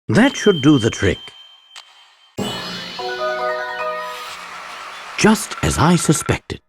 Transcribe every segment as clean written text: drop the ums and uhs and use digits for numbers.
That should do the trick. Just as I suspected.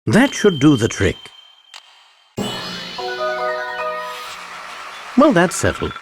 That should do the trick. Well, that's settled.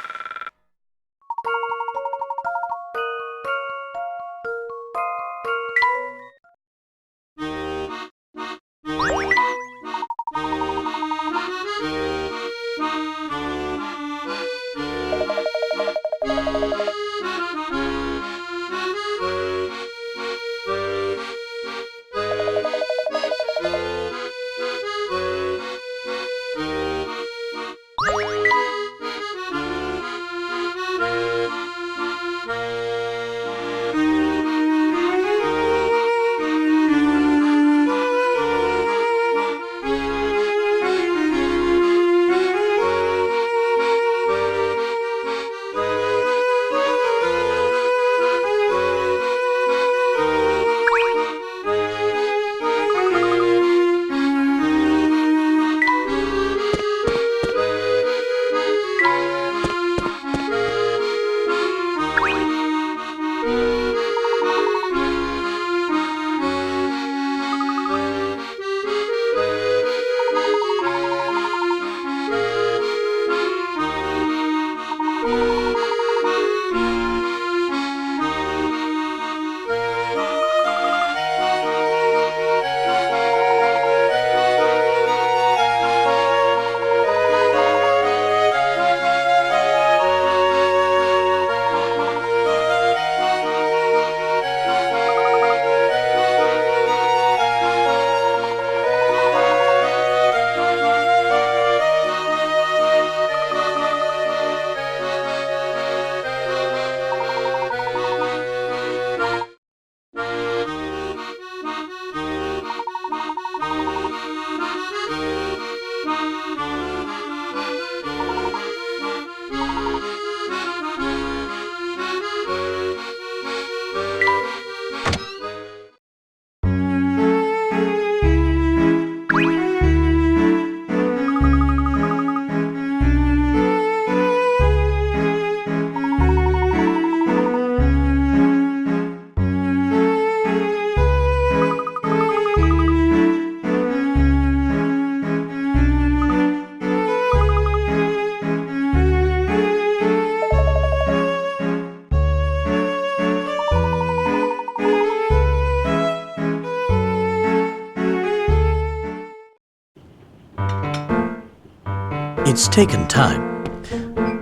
It's taken time,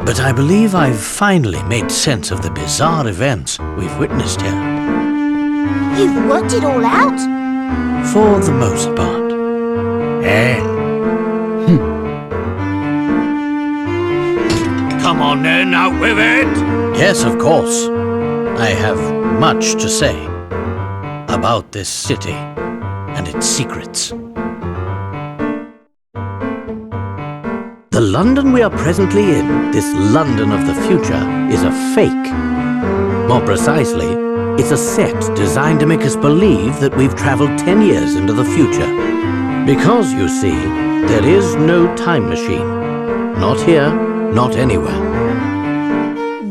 but I believe I've finally made sense of the bizarre events we've witnessed here. You've worked it all out? For the most part. Come on then, out with it! Yes, of course. I have much to say about this city and its secrets. The London we are presently in, this London of the future, is a fake. More precisely, it's a set designed to make us believe that we've traveled 10 years into the future. Because, you see, there is no time machine. Not here, not anywhere.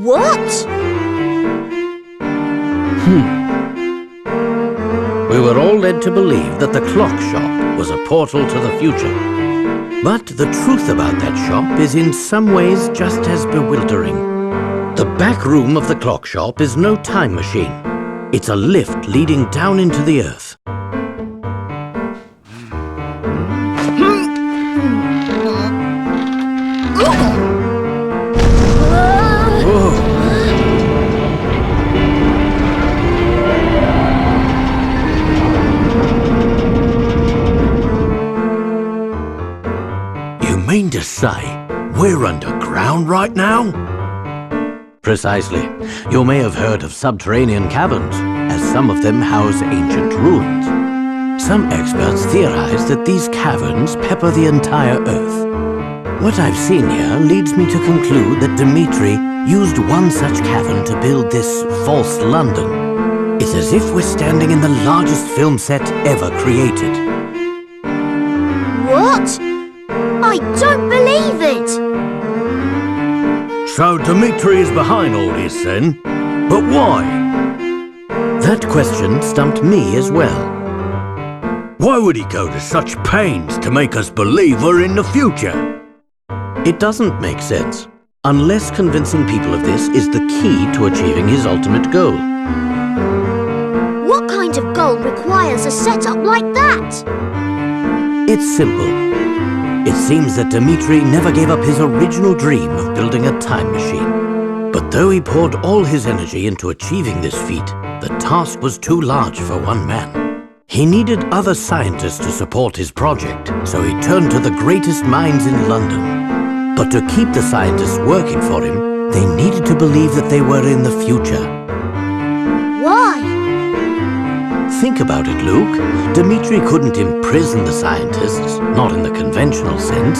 What? We were all led to believe that the clock shop was a portal to the future. But the truth about that shop is in some ways just as bewildering. The back room of the clock shop is no time machine. It's a lift leading down into the earth. You mean to say we're underground right now? Precisely. You may have heard of subterranean caverns, as some of them house ancient ruins. Some experts theorize that these caverns pepper the entire Earth. What I've seen here leads me to conclude that Dmitri used one such cavern to build this false London. It's as if we're standing in the largest film set ever created. What? I don't believe it! So Dmitri is behind all this then? But why? That question stumped me as well. Why would he go to such pains to make us believe we're in the future? It doesn't make sense, unless convincing people of this is the key to achieving his ultimate goal. What kind of goal requires a setup like that? It's simple. It seems that Dmitri never gave up his original dream of building a time machine. But though he poured all his energy into achieving this feat, the task was too large for one man. He needed other scientists to support his project, so he turned to the greatest minds in London. But to keep the scientists working for him, they needed to believe that they were in the future. Why? Think about it, Luke. Dmitri couldn't imprison the scientists, not in the conventional sense.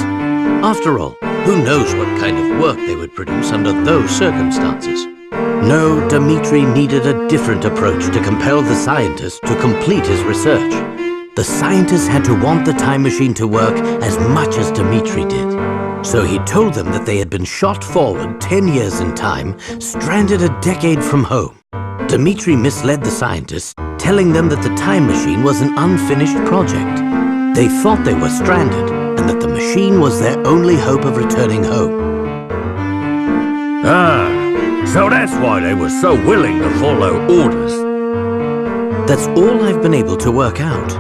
After all, who knows what kind of work they would produce under those circumstances? No, Dmitri needed a different approach to compel the scientists to complete his research. The scientists had to want the time machine to work as much as Dmitri did. So he told them that they had been shot forward 10 years in time, stranded a decade from home. Dmitri misled the scientists, telling them that the time machine was an unfinished project. They thought they were stranded, and that the machine was their only hope of returning home. Ah, so that's why they were so willing to follow orders. That's all I've been able to work out.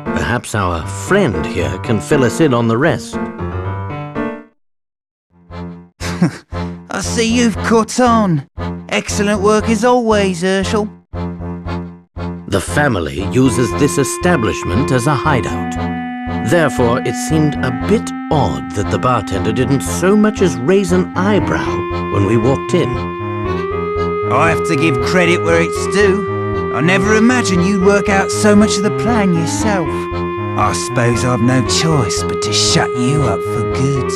Perhaps our friend here can fill us in on the rest. I see you've caught on. Excellent work as always, Herschel. The family uses this establishment as a hideout. Therefore, it seemed a bit odd that the bartender didn't so much as raise an eyebrow when we walked in. I have to give credit where it's due. I never imagined you'd work out so much of the plan yourself. I suppose I've no choice but to shut you up for good.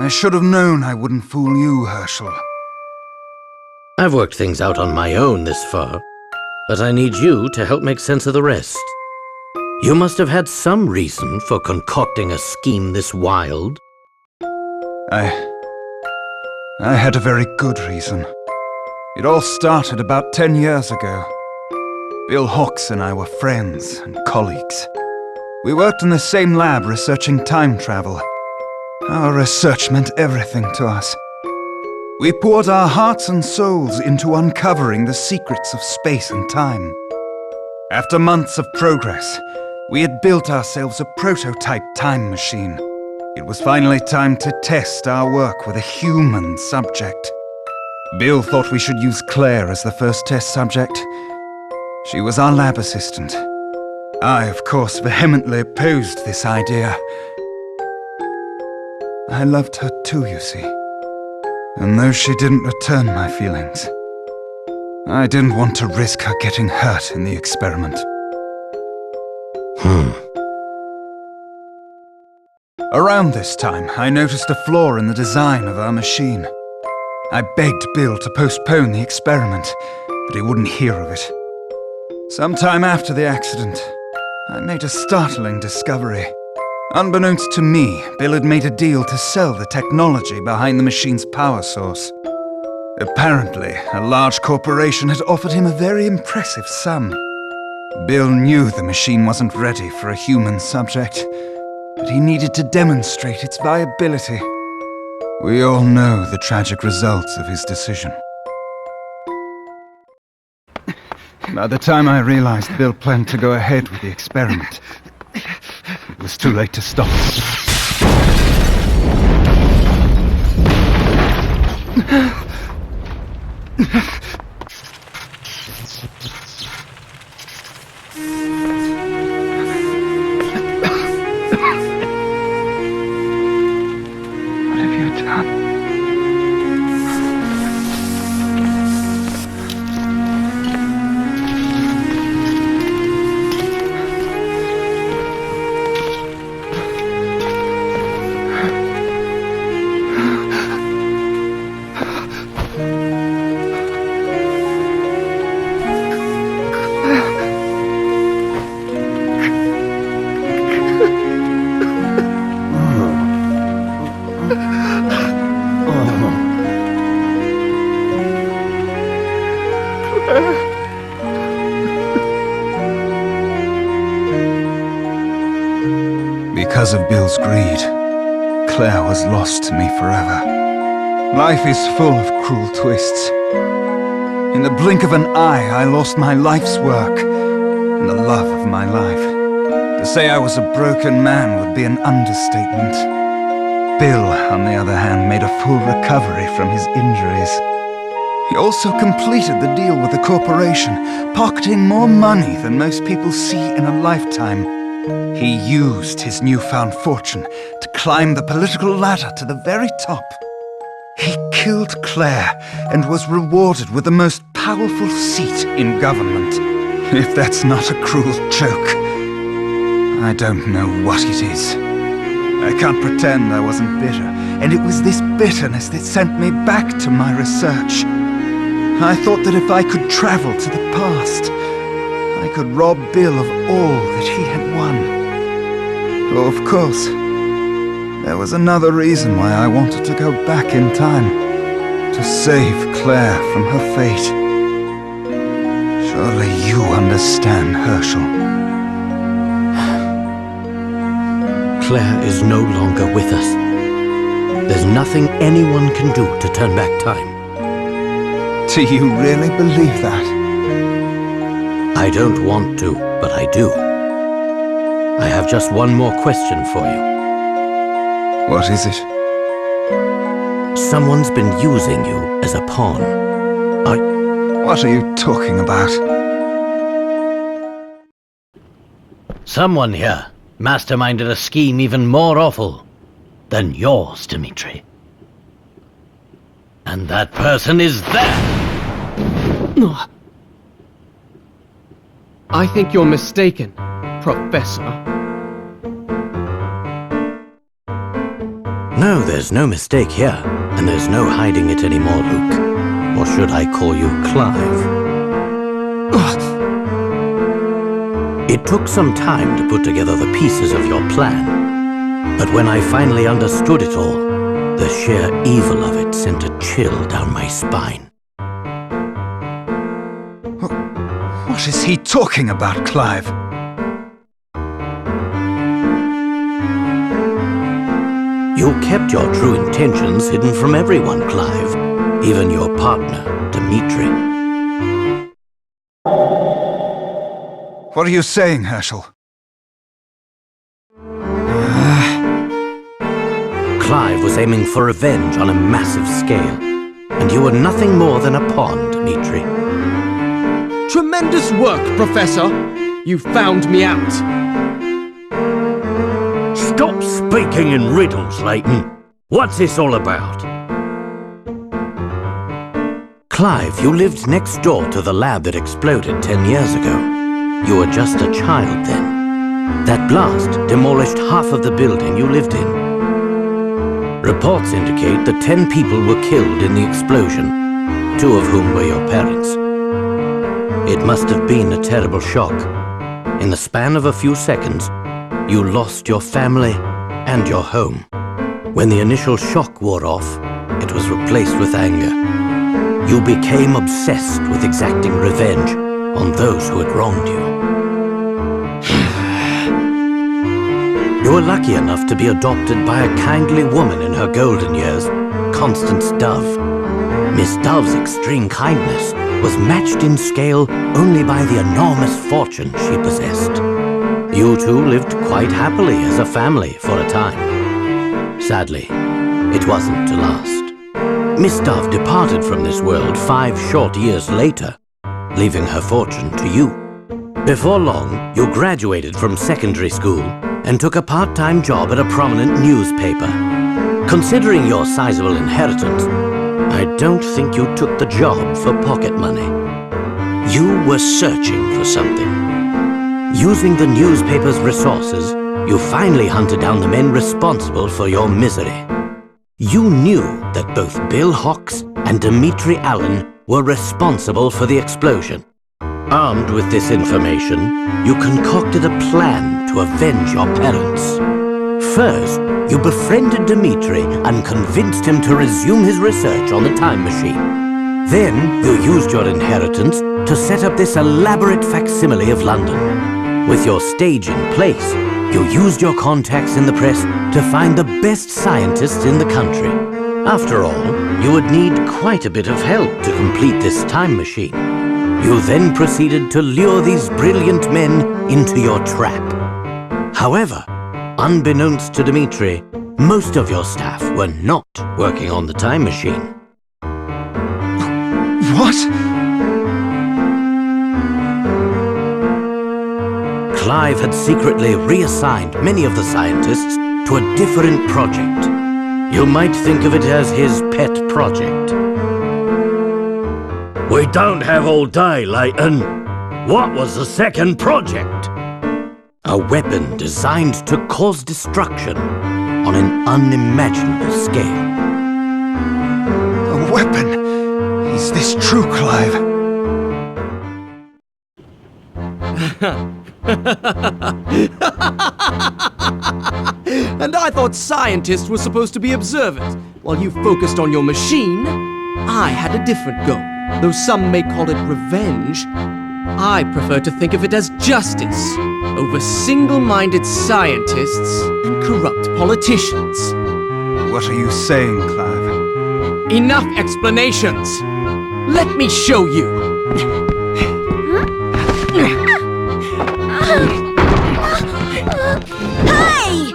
I should have known I wouldn't fool you, Herschel. I've worked things out on my own this far, but I need you to help make sense of the rest. You must have had some reason for concocting a scheme this wild. I had a very good reason. It all started about 10 years ago. Bill Hawks and I were friends and colleagues. We worked in the same lab researching time travel. Our research meant everything to us. We poured our hearts and souls into uncovering the secrets of space and time. After months of progress, we had built ourselves a prototype time machine. It was finally time to test our work with a human subject. Bill thought we should use Claire as the first test subject. She was our lab assistant. I, of course, vehemently opposed this idea. I loved her too, you see. And though she didn't return my feelings, I didn't want to risk her getting hurt in the experiment. Around this time, I noticed a flaw in the design of our machine. I begged Bill to postpone the experiment, but he wouldn't hear of it. Sometime after the accident, I made a startling discovery. Unbeknownst to me, Bill had made a deal to sell the technology behind the machine's power source. Apparently, a large corporation had offered him a very impressive sum. Bill knew the machine wasn't ready for a human subject, but he needed to demonstrate its viability. We all know the tragic results of his decision. By the time I realized Bill planned to go ahead with the experiment, it was too late to stop. What have you done? Because of Bill's greed, Claire was lost to me forever. Life is full of cruel twists. In the blink of an eye, I lost my life's work and the love of my life. To say I was a broken man would be an understatement. Bill, on the other hand, made a full recovery from his injuries. He also completed the deal with the corporation, pocketing more money than most people see in a lifetime. He used his newfound fortune to climb the political ladder to the very top. He killed Claire and was rewarded with the most powerful seat in government. If that's not a cruel joke, I don't know what it is. I can't pretend I wasn't bitter, and it was this bitterness that sent me back to my research. I thought that if I could travel to the past, I could rob Bill of all that he had won. Oh, of course, there was another reason why I wanted to go back in time, to save Claire from her fate. Surely you understand, Herschel. Claire is no longer with us. There's nothing anyone can do to turn back time. Do you really believe that? I don't want to, but I do. I have just one more question for you. What is it? Someone's been using you as a pawn. What are you talking about? Someone here masterminded a scheme even more awful than yours, Dimitri. And that person is there! I think you're mistaken, Professor. No, there's no mistake here, and there's no hiding it anymore, Luke. Or should I call you Clive? It took some time to put together the pieces of your plan, but when I finally understood it all, the sheer evil of it sent a chill down my spine. What is he talking about, Clive? You kept your true intentions hidden from everyone, Clive, even your partner, Dimitri. What are you saying, Herschel? Clive was aiming for revenge on a massive scale, and you were nothing more than a pawn, Dimitri. Tremendous work, Professor! You found me out. Stop speaking in riddles, Layton. What's this all about? Clive, you lived next door to the lab that exploded 10 years ago. You were just a child then. That blast demolished half of the building you lived in. Reports indicate that 10 people were killed in the explosion, 2 of whom were your parents. It must have been a terrible shock. In the span of a few seconds, you lost your family and your home. When the initial shock wore off, it was replaced with anger. You became obsessed with exacting revenge on those who had wronged you. You were lucky enough to be adopted by a kindly woman in her golden years, Constance Dove. Miss Dove's extreme kindness was matched in scale only by the enormous fortune she possessed. You two lived quite happily as a family for a time. Sadly, it wasn't to last. Miss Dove departed from this world 5 short years later, leaving her fortune to you. Before long, you graduated from secondary school and took a part-time job at a prominent newspaper. Considering your sizable inheritance, I don't think you took the job for pocket money. You were searching for something. Using the newspaper's resources, you finally hunted down the men responsible for your misery. You knew that both Bill Hawks and Dimitri Allen were responsible for the explosion. Armed with this information, you concocted a plan to avenge your parents. First, you befriended Dimitri and convinced him to resume his research on the time machine. Then, you used your inheritance to set up this elaborate facsimile of London. With your stage in place, you used your contacts in the press to find the best scientists in the country. After all, you would need quite a bit of help to complete this time machine. You then proceeded to lure these brilliant men into your trap. However, unbeknownst to Dimitri, most of your staff were not working on the time machine. What? Clive had secretly reassigned many of the scientists to a different project. You might think of it as his pet project. We don't have all day, Layton. What was the second project? A weapon designed to cause destruction on an unimaginable scale. A weapon? Is this true, Clive? And I thought scientists were supposed to be observant. While you focused on your machine, I had a different goal. Though some may call it revenge, I prefer to think of it as justice over single-minded scientists and corrupt politicians. What are you saying, Clive? Enough explanations! Let me show you! Hey!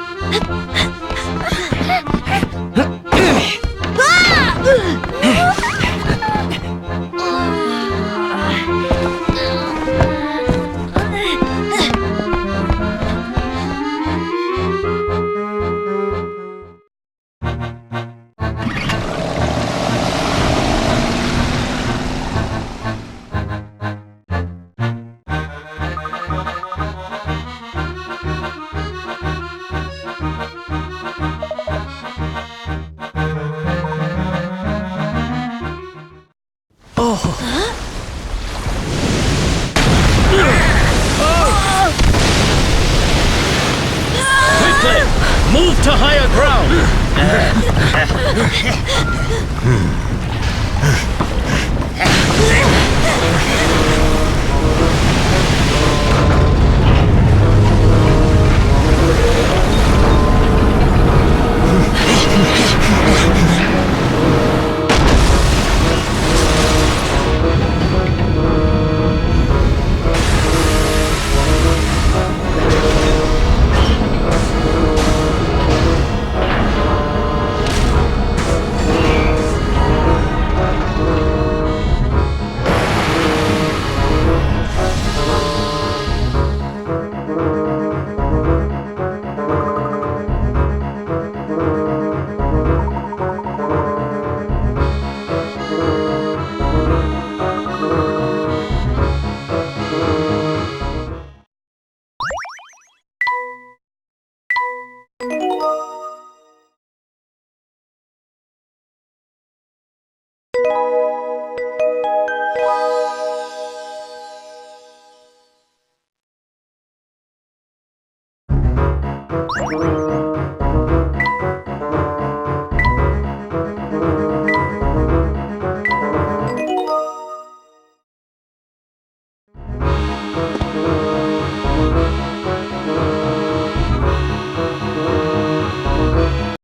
to higher ground!